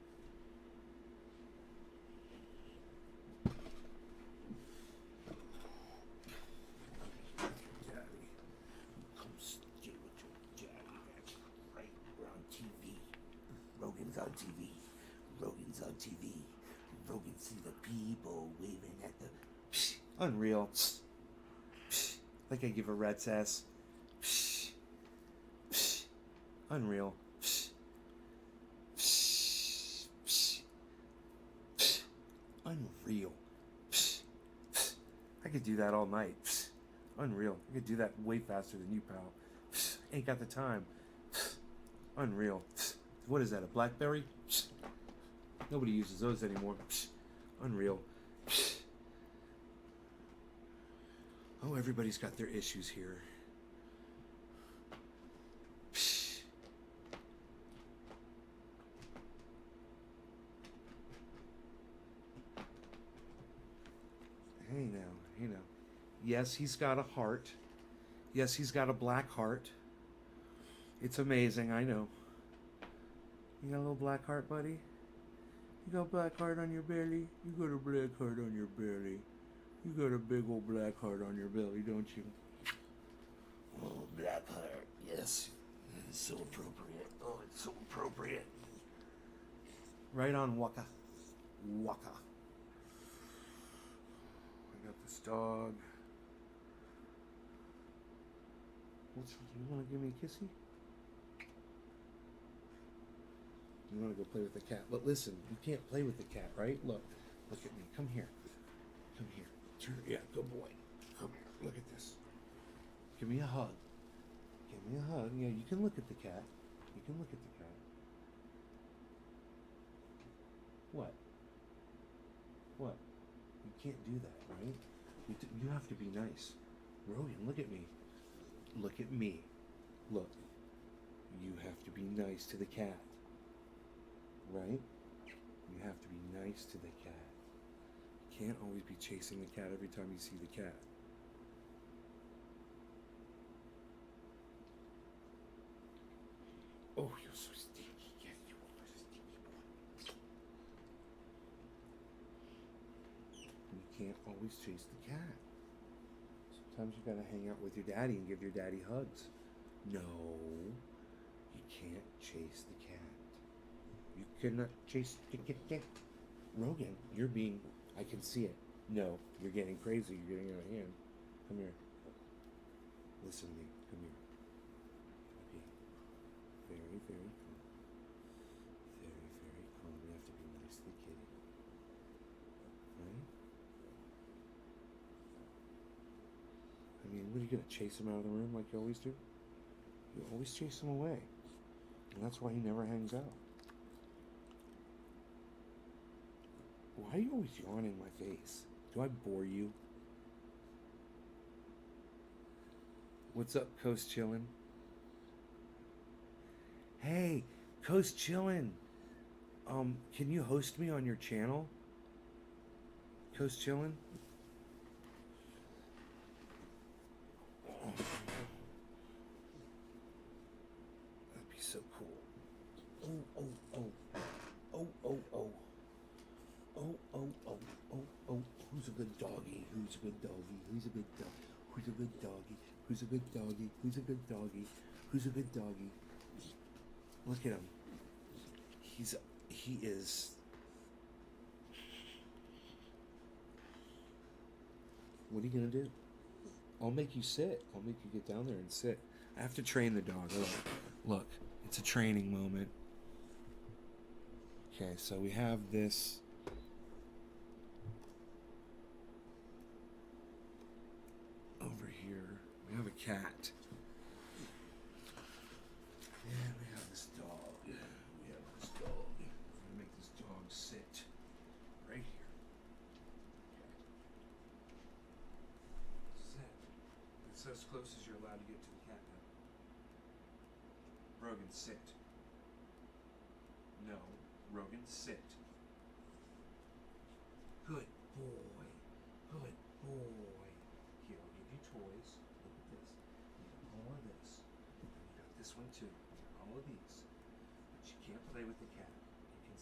Daddy, come stay with your daddy. That's right. We're on TV. Rogan's on TV. Rogan's on TV. Rogan see the people waving at the. Psh, unreal. Psh, psh, like I give a rat's ass. Psh, psh, unreal. Psh, psh, psh, psh, unreal. Psh, psh, I could do that all night. Psh, unreal. I could do that way faster than you, pal. Psh, ain't got the time. Psh, unreal. Psh, what is that, a BlackBerry? Psh, nobody uses those anymore. Psh, unreal. Psh. Oh, everybody's got their issues here. Psh. Hey now, hey now. Yes, he's got a heart. Yes, he's got a black heart. It's amazing, I know. You got a little black heart, buddy? You got black heart on your belly? You got a black heart on your belly. You got a big old black heart on your belly, don't you? Oh, black heart, yes. It's so appropriate. Oh, it's so appropriate. Right on, Waka. Waka. I got this dog. You want to give me a kissy? You want to go play with the cat? But listen, you can't play with the cat, right? Look at me. Come here. Come here. Turn. Yeah, good boy. Come here. Look at this. Give me a hug. Give me a hug. Yeah, you can look at the cat. You can look at the cat. What? What? You can't do that, right? You have to be nice. Rogan, look at me. Look at me. Look. You have to be nice to the cat. Right? You have to be nice to the cat. You can't always be chasing the cat every time you see the cat. Oh, you're so stinky. Yes, you are a stinky boy. can't always chase the cat. Sometimes you gotta hang out with your daddy and give your daddy hugs. No, you can't chase the cat. You cannot chase the cat. Rogan, you're being, I can see it. No, you're getting crazy. You're getting out of hand. Come here. Listen to me. Come here. Okay. Very, very calm. Very, very calm. You have to be nice to the kitty. Right? I mean, what are you going to chase him out of the room like you always do? You always chase him away. And that's why he never hangs out. Why are you always yawning in my face? Do I bore you? What's up, Coast Chillin'? Hey, Coast Chillin'. Can you host me on your channel? Coast Chillin'? That'd be so cool. Oh, oh, oh. Oh, oh, oh. Oh, oh, oh, oh, oh. Who's a good doggy? Who's a good doggy? Who's a good dog? Who's a good doggy? Who's a good doggy? Who's a good doggy? Who's a good doggy? Look at him. He is. What are you gonna do? I'll make you sit. I'll make you get down there and sit. I have to train the dog. Look, it's a training moment. Okay, so we have this. Over here, we have a cat. And we have this dog. We have this dog. We're gonna make this dog sit right here. Okay. Sit. It's as close as you're allowed to get to the cat now. Rogan, sit. No, Rogan, sit. Good boy. Good boy. Here, I'll give you toys. Look at this. You got all of this. And you got this one too. All of these. But you can't play with the cat. You can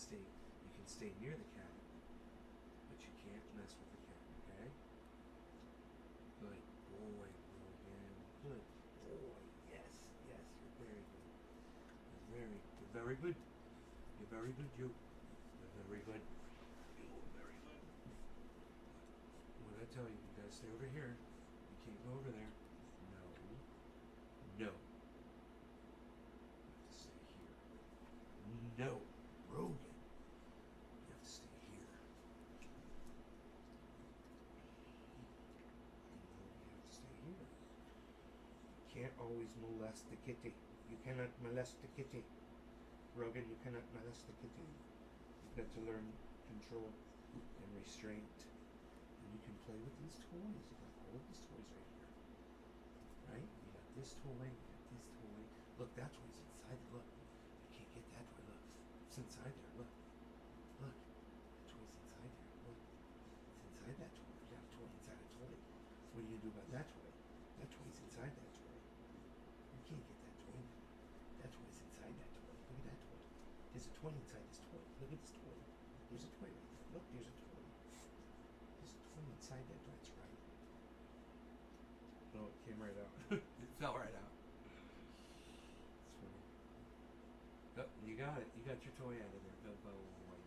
stay near the cat. But you can't mess with the cat, okay? Good boy, Rogan. Good boy. Yes, yes, you're very good. You're very good. You're very good, you. You're very good. You're very good. What did I tell you? You gotta stay over here. You can't go over there. No. No. You have to stay here. No. Rogan. You have to stay here. No, you have to stay here. You can't always molest the kitty. You cannot molest the kitty. Rogan, you cannot molest the kitty. You've got to learn control and restraint. And you can play with these toys. You got all of these toys right here. Right? You got this toy, you got this toy. Look, that toy's inside there. Look. You can't get that toy. Look. It's inside there. Look. Look. That toy's inside there. Look. It's inside that toy. You got a toy inside a toy. What are you gonna do about that toy? That toy's inside that toy. You can't get that toy. That toy's inside that toy. Look at that toy. There's a toy inside this toy. Look at this toy. There's a toy right there. Look, there's a toy. There's a toy inside that toy. That's right. No, it came right out. It fell right out. It's funny. Oh, you got it. You got your toy out of there. Good boy.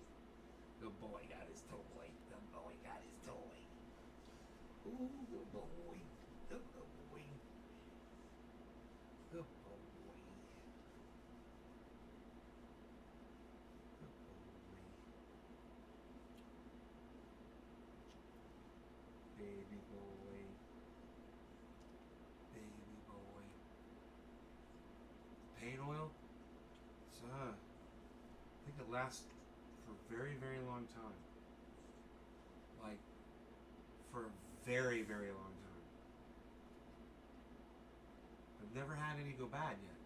Good boy got his toy. Good boy got his toy. Ooh, good boy. Good boy. Good boy. Good boy. Baby boy. Baby boy. Pain oil? It's, I think it lasts for a very, very long time. Like, for a very, very long time. I've never had any go bad yet.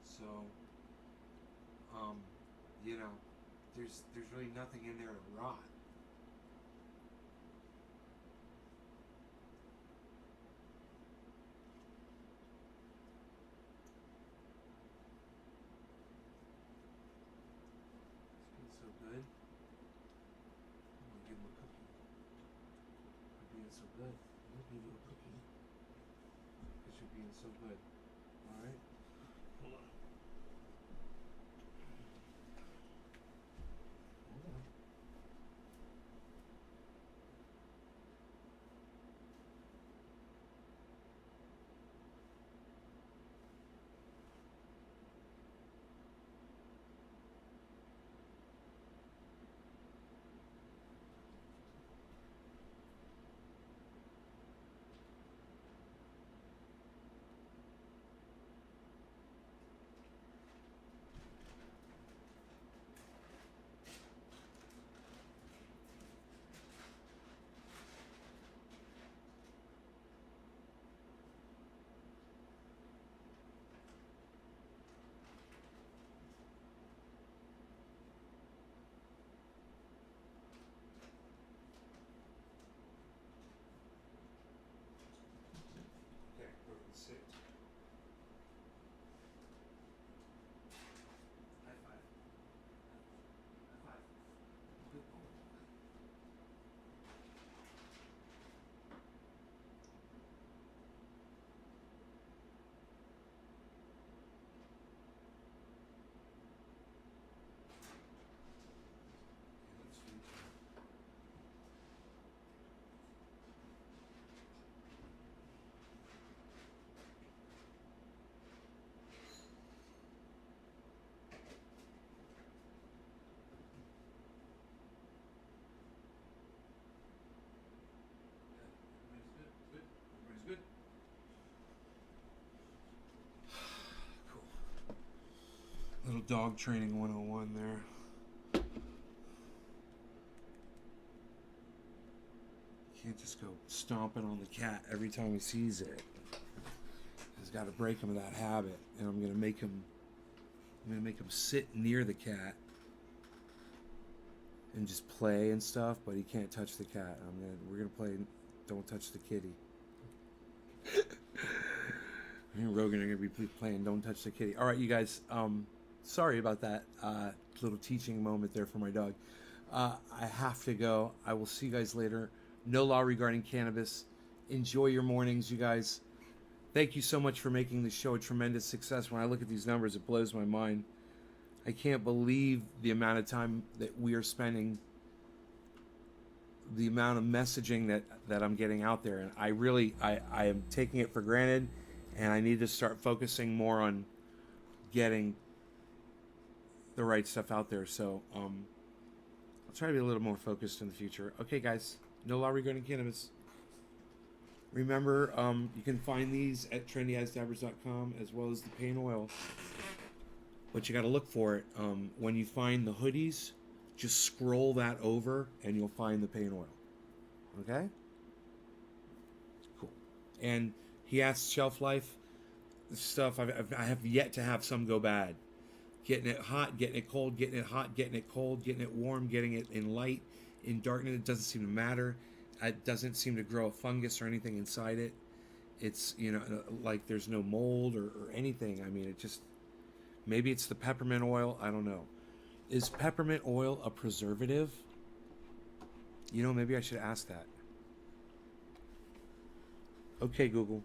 So, you know, there's really nothing in there to rot. so good. I'll give you a cookie. Because you're being so good. Alright? Hold on. Hold on. Okay, perfect. Sit. High five. High five. Good boy. Okay, let's feed you. Everybody's good. Good. Everybody's good. Cool. Little dog training 101 there. Can't just go stomping on the cat every time he sees it. He's got to break him of that habit, and I'm gonna make him sit near the cat and just play and stuff, but he can't touch the cat. We're gonna play Don't Touch the Kitty. Me and Rogan are gonna be playing Don't Touch the Kitty. All right, you guys. Sorry about that little teaching moment there for my dog. I have to go. I will see you guys later. No law regarding cannabis. Enjoy your mornings, you guys. Thank you so much for making the show a tremendous success. When I look at these numbers, it blows my mind. I can't believe the amount of time that we are spending, the amount of messaging that I'm getting out there. And I am taking it for granted, and I need to start focusing more on getting the right stuff out there. So I'll try to be a little more focused in the future. Okay, guys, no law regarding cannabis. Remember, you can find these at trendyasdabbers.com as well as the pain oil. But you got to look for it. When you find the hoodies, just scroll that over and you'll find the pain oil. Okay? Cool. And he asked shelf life stuff. I have yet to have some go bad. Getting it hot, getting it cold, getting it hot, getting it cold, getting it warm, getting it in light, in darkness. It doesn't seem to matter. It doesn't seem to grow a fungus or anything inside it. It's, like there's no mold or anything. I mean, it just, maybe it's the peppermint oil. I don't know. Is peppermint oil a preservative? Maybe I should ask that. Okay, Google.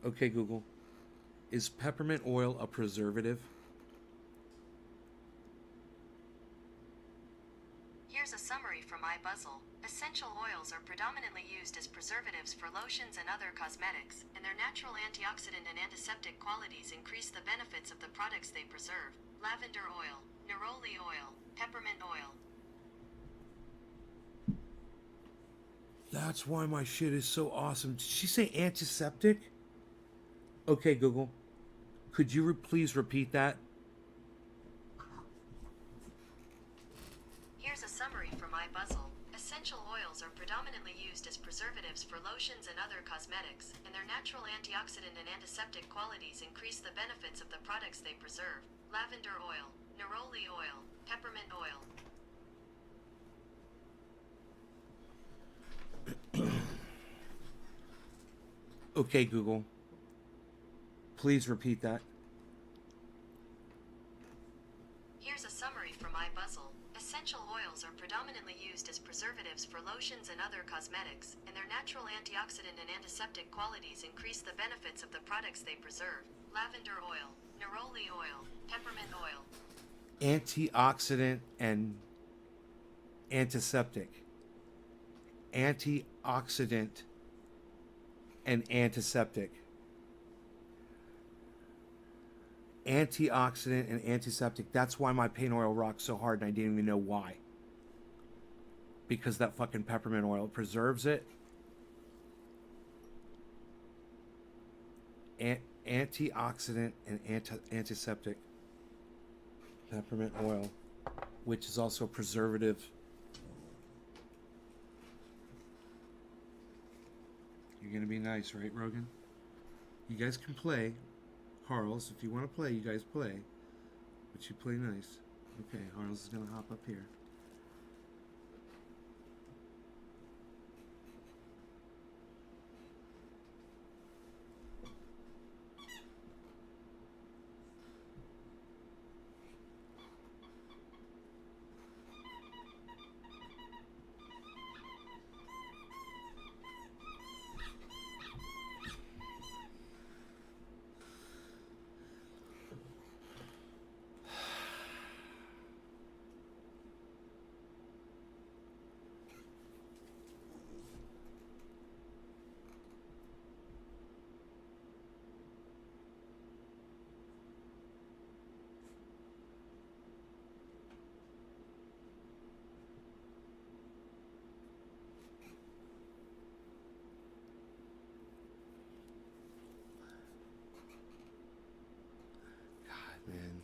Okay, Google. Is peppermint oil a preservative? Here's a summary from iBuzzle. Essential oils are predominantly used as preservatives for lotions and other cosmetics, and their natural antioxidant and antiseptic qualities increase the benefits of the products they preserve. Lavender oil, neroli oil, peppermint oil. That's why my shit is so awesome. Did she say antiseptic? Okay, Google. Could you please repeat that? Here's a summary from iBuzzle. Essential oils are predominantly used as preservatives for lotions and other cosmetics, and their natural antioxidant and antiseptic qualities increase the benefits of the products they preserve. Lavender oil, neroli oil, peppermint oil. Okay, Google. Please repeat that. Here's a summary from iBuzzle. Essential oils are predominantly used as preservatives for lotions and other cosmetics, and their natural antioxidant and antiseptic qualities increase the benefits of the products they preserve. Lavender oil, neroli oil, peppermint oil. Antioxidant and antiseptic. Antioxidant and antiseptic. Antioxidant and antiseptic. That's why my paint oil rocks so hard and I didn't even know why. Because that fucking peppermint oil preserves it. Antioxidant and antiseptic. Peppermint oil, which is also a preservative. You're gonna be nice, right, Rogan? You guys can play. Harles, if you want to play, you guys play. But you play nice. Okay, Harles is gonna hop up here. Man.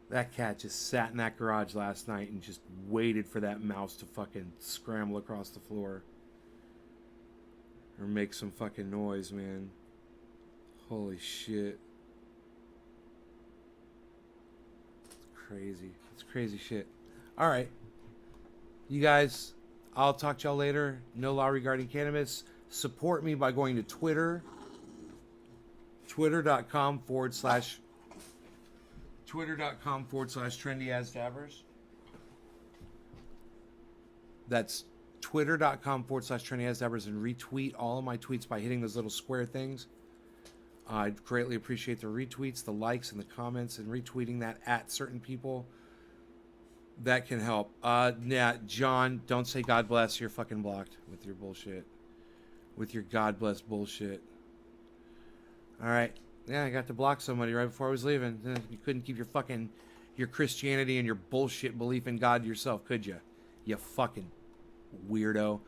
That cat just sat in that garage last night and just waited for that mouse to fucking scramble across the floor. Or make some fucking noise, man. Holy shit. It's crazy. It's crazy shit. Alright. You guys, I'll talk to y'all later. No law regarding cannabis. Support me by going to Twitter. Twitter.com/trendyasdabbers. That's twitter.com/trendyasdabbers, and retweet all of my tweets by hitting those little square things. I'd greatly appreciate the retweets, the likes, and the comments, and retweeting that at certain people. That can help. Yeah, John, don't say God bless. You're fucking blocked with your bullshit. With your God bless bullshit. Alright. Yeah, I got to block somebody right before I was leaving. You couldn't keep your Christianity and your bullshit belief in God yourself, could you? You fucking weirdo.